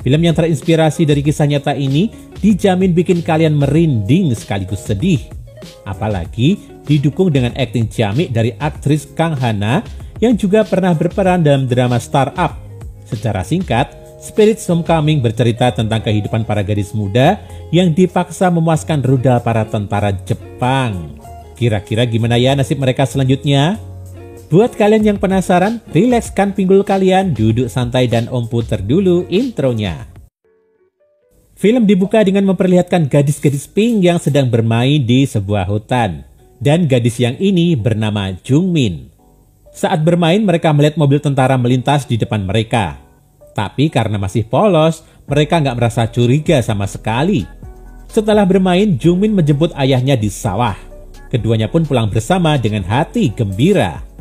Film yang terinspirasi dari kisah nyata ini dijamin bikin kalian merinding sekaligus sedih. Apalagi didukung dengan akting ciamik dari aktris Kang Hana yang juga pernah berperan dalam drama Startup. Secara singkat, Spirit's Homecoming bercerita tentang kehidupan para gadis muda yang dipaksa memuaskan rudal para tentara Jepang. Kira-kira gimana ya nasib mereka selanjutnya? Buat kalian yang penasaran, rilekskan pinggul kalian, duduk santai dan Om puter dulu intronya. Film dibuka dengan memperlihatkan gadis-gadis pink yang sedang bermain di sebuah hutan. Dan gadis yang ini bernama Jungmin. Saat bermain, mereka melihat mobil tentara melintas di depan mereka. Tapi karena masih polos, mereka nggak merasa curiga sama sekali. Setelah bermain, Jungmin menjemput ayahnya di sawah. Keduanya pun pulang bersama dengan hati gembira.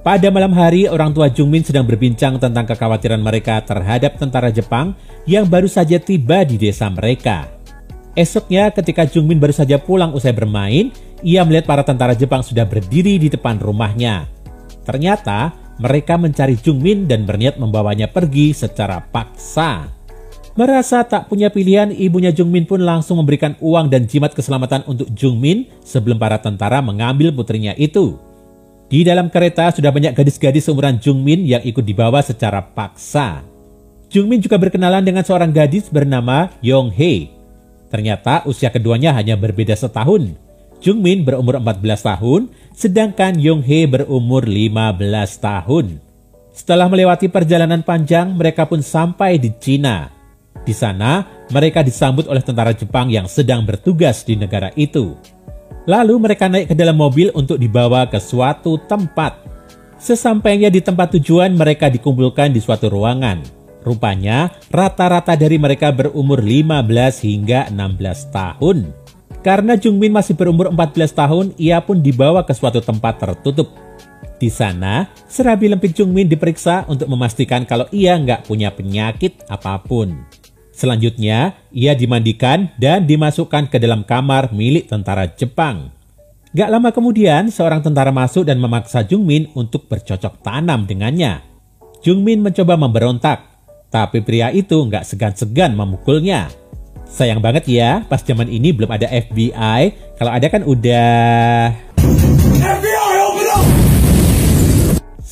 Pada malam hari, orang tua Jungmin sedang berbincang tentang kekhawatiran mereka terhadap tentara Jepang yang baru saja tiba di desa mereka. Esoknya, ketika Jungmin baru saja pulang usai bermain, ia melihat para tentara Jepang sudah berdiri di depan rumahnya. Ternyata, mereka mencari Jungmin dan berniat membawanya pergi secara paksa. Merasa tak punya pilihan, ibunya Jungmin pun langsung memberikan uang dan jimat keselamatan untuk Jungmin sebelum para tentara mengambil putrinya itu. Di dalam kereta sudah banyak gadis-gadis seumuran Jungmin yang ikut dibawa secara paksa. Jungmin juga berkenalan dengan seorang gadis bernama Yong-hee. Ternyata usia keduanya hanya berbeda setahun. Jungmin berumur 14 tahun, sedangkan Yong-hee berumur 15 tahun. Setelah melewati perjalanan panjang, mereka pun sampai di Cina. Di sana, mereka disambut oleh tentara Jepang yang sedang bertugas di negara itu. Lalu mereka naik ke dalam mobil untuk dibawa ke suatu tempat. Sesampainya di tempat tujuan, mereka dikumpulkan di suatu ruangan. Rupanya, rata-rata dari mereka berumur 15 hingga 16 tahun. Karena Jungmin masih berumur 14 tahun, ia pun dibawa ke suatu tempat tertutup. Di sana, serabi lempit Jungmin diperiksa untuk memastikan kalau ia nggak punya penyakit apapun. Selanjutnya, ia dimandikan dan dimasukkan ke dalam kamar milik tentara Jepang. Gak lama kemudian, seorang tentara masuk dan memaksa Jungmin untuk bercocok tanam dengannya. Jungmin mencoba memberontak, tapi pria itu gak segan-segan memukulnya. Sayang banget ya, pas zaman ini belum ada FBI. Kalau ada kan udah... FBI, open up!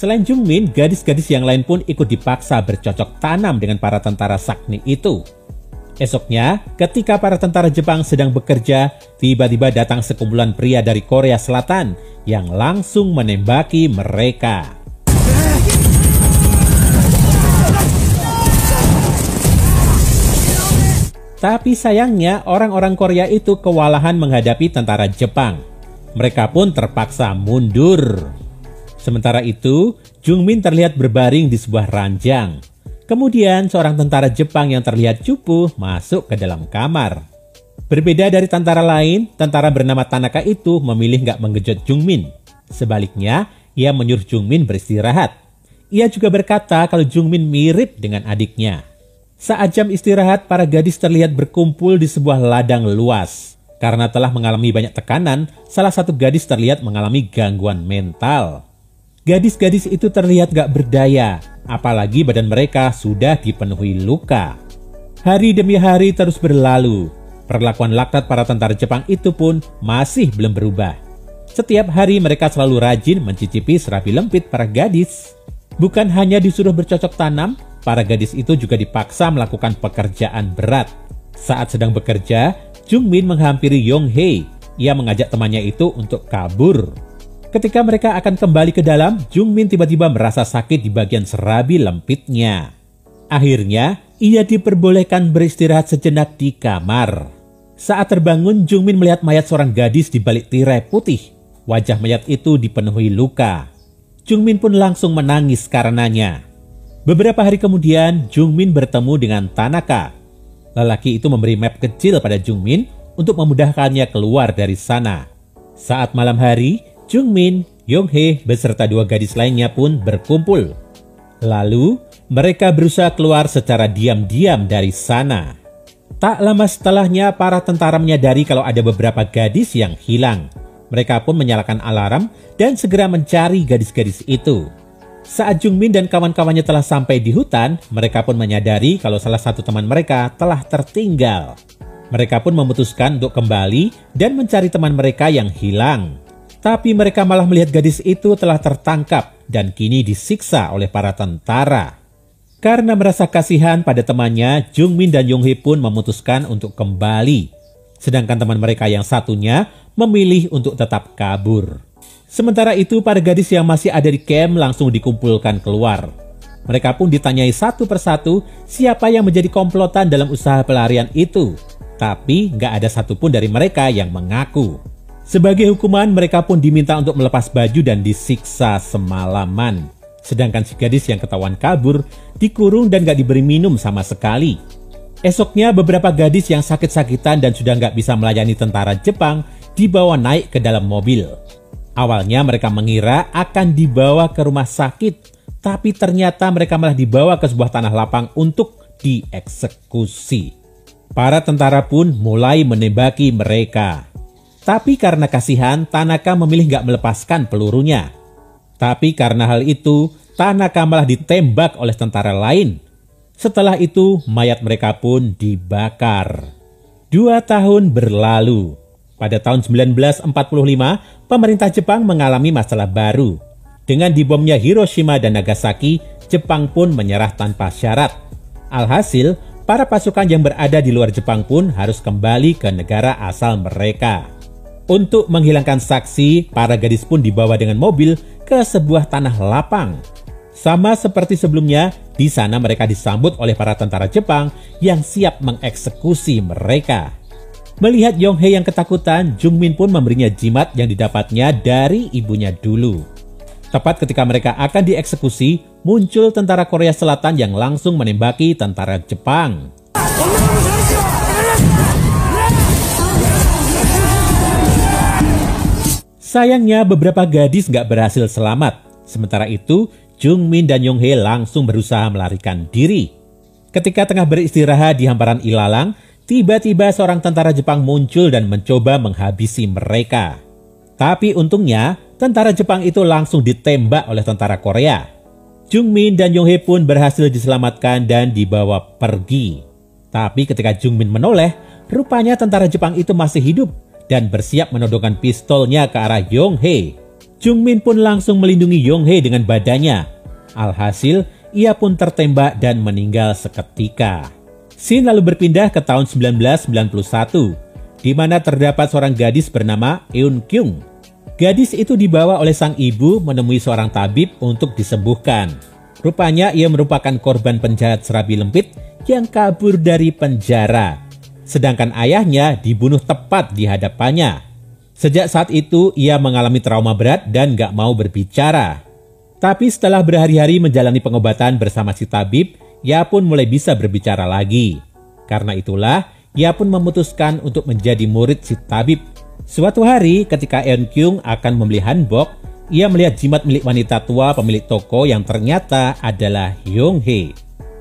Selain Jungmin, gadis-gadis yang lain pun ikut dipaksa bercocok tanam dengan para tentara Sakni itu. Esoknya, ketika para tentara Jepang sedang bekerja, tiba-tiba datang sekumpulan pria dari Korea Selatan yang langsung menembaki mereka. Tapi sayangnya, orang-orang Korea itu kewalahan menghadapi tentara Jepang. Mereka pun terpaksa mundur. Sementara itu, Jungmin terlihat berbaring di sebuah ranjang. Kemudian seorang tentara Jepang yang terlihat cupu masuk ke dalam kamar. Berbeda dari tentara lain, tentara bernama Tanaka itu memilih nggak mengejut Jungmin. Sebaliknya, ia menyuruh Jungmin beristirahat. Ia juga berkata kalau Jungmin mirip dengan adiknya. Saat jam istirahat, para gadis terlihat berkumpul di sebuah ladang luas. Karena telah mengalami banyak tekanan, salah satu gadis terlihat mengalami gangguan mental. Gadis-gadis itu terlihat gak berdaya, apalagi badan mereka sudah dipenuhi luka. Hari demi hari terus berlalu. Perlakuan laknat para tentara Jepang itu pun masih belum berubah. Setiap hari mereka selalu rajin mencicipi serabi lempit para gadis. Bukan hanya disuruh bercocok tanam, para gadis itu juga dipaksa melakukan pekerjaan berat. Saat sedang bekerja, Jungmin menghampiri Yong-hee. Ia mengajak temannya itu untuk kabur. Ketika mereka akan kembali ke dalam, Jungmin tiba-tiba merasa sakit di bagian serabi lempitnya. Akhirnya, ia diperbolehkan beristirahat sejenak di kamar. Saat terbangun, Jungmin melihat mayat seorang gadis di balik tirai putih. Wajah mayat itu dipenuhi luka. Jungmin pun langsung menangis karenanya. Beberapa hari kemudian, Jungmin bertemu dengan Tanaka. Lelaki itu memberi map kecil pada Jungmin untuk memudahkannya keluar dari sana. Saat malam hari, Jungmin, Yong-hee beserta dua gadis lainnya pun berkumpul. Lalu, mereka berusaha keluar secara diam-diam dari sana. Tak lama setelahnya, para tentara menyadari kalau ada beberapa gadis yang hilang. Mereka pun menyalakan alarm dan segera mencari gadis-gadis itu. Saat Jungmin dan kawan-kawannya telah sampai di hutan, mereka pun menyadari kalau salah satu teman mereka telah tertinggal. Mereka pun memutuskan untuk kembali dan mencari teman mereka yang hilang. Tapi mereka malah melihat gadis itu telah tertangkap dan kini disiksa oleh para tentara. Karena merasa kasihan pada temannya, Jungmin dan Yonghye pun memutuskan untuk kembali. Sedangkan teman mereka yang satunya memilih untuk tetap kabur. Sementara itu, para gadis yang masih ada di camp langsung dikumpulkan keluar. Mereka pun ditanyai satu persatu siapa yang menjadi komplotan dalam usaha pelarian itu. Tapi nggak ada satupun dari mereka yang mengaku. Sebagai hukuman, mereka pun diminta untuk melepas baju dan disiksa semalaman. Sedangkan si gadis yang ketahuan kabur dikurung dan gak diberi minum sama sekali. Esoknya, beberapa gadis yang sakit-sakitan dan sudah gak bisa melayani tentara Jepang dibawa naik ke dalam mobil. Awalnya mereka mengira akan dibawa ke rumah sakit, tapi ternyata mereka malah dibawa ke sebuah tanah lapang untuk dieksekusi. Para tentara pun mulai menembaki mereka. Tapi karena kasihan, Tanaka memilih gak melepaskan pelurunya. Tapi karena hal itu, Tanaka malah ditembak oleh tentara lain. Setelah itu, mayat mereka pun dibakar. 2 tahun berlalu. Pada tahun 1945, pemerintah Jepang mengalami masalah baru. Dengan dibomnya Hiroshima dan Nagasaki, Jepang pun menyerah tanpa syarat. Alhasil, para pasukan yang berada di luar Jepang pun harus kembali ke negara asal mereka. Untuk menghilangkan saksi, para gadis pun dibawa dengan mobil ke sebuah tanah lapang. Sama seperti sebelumnya, di sana mereka disambut oleh para tentara Jepang yang siap mengeksekusi mereka. Melihat Yonghye yang ketakutan, Jungmin pun memberinya jimat yang didapatnya dari ibunya dulu. Tepat ketika mereka akan dieksekusi, muncul tentara Korea Selatan yang langsung menembaki tentara Jepang. Sayangnya beberapa gadis nggak berhasil selamat. Sementara itu, Jungmin dan Yonghye langsung berusaha melarikan diri. Ketika tengah beristirahat di hamparan ilalang, tiba-tiba seorang tentara Jepang muncul dan mencoba menghabisi mereka. Tapi untungnya, tentara Jepang itu langsung ditembak oleh tentara Korea. Jungmin dan Yonghye pun berhasil diselamatkan dan dibawa pergi. Tapi ketika Jungmin menoleh, rupanya tentara Jepang itu masih hidup dan bersiap menodongkan pistolnya ke arah Yonghye. Jungmin pun langsung melindungi Yonghye dengan badannya. Alhasil, ia pun tertembak dan meninggal seketika. Scene lalu berpindah ke tahun 1991, di mana terdapat seorang gadis bernama Eun Kyung. Gadis itu dibawa oleh sang ibu menemui seorang tabib untuk disembuhkan. Rupanya ia merupakan korban penjahat serabi lempit yang kabur dari penjara. Sedangkan ayahnya dibunuh tepat di hadapannya. Sejak saat itu, ia mengalami trauma berat dan gak mau berbicara. Tapi setelah berhari-hari menjalani pengobatan bersama si tabib, ia pun mulai bisa berbicara lagi. Karena itulah, ia pun memutuskan untuk menjadi murid si tabib. Suatu hari, ketika Eun Kyung akan membeli hanbok, ia melihat jimat milik wanita tua pemilik toko yang ternyata adalah Yonghye.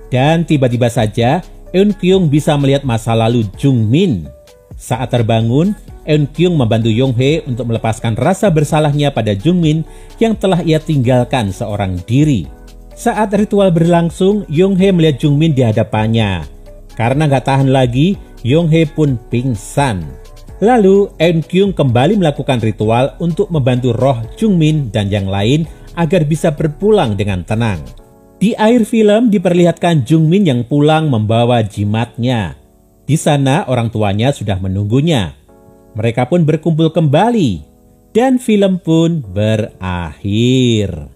Dan tiba-tiba saja, Eun Kyung bisa melihat masa lalu Jungmin. Saat terbangun, Eun Kyung membantu Yonghye untuk melepaskan rasa bersalahnya pada Jungmin yang telah ia tinggalkan seorang diri. Saat ritual berlangsung, Yonghye melihat Jungmin di hadapannya. Karena gak tahan lagi, Yonghye pun pingsan. Lalu, Eun Kyung kembali melakukan ritual untuk membantu roh Jungmin dan yang lain agar bisa berpulang dengan tenang. Di akhir film diperlihatkan Jungmin yang pulang membawa jimatnya. Di sana orang tuanya sudah menunggunya. Mereka pun berkumpul kembali dan film pun berakhir.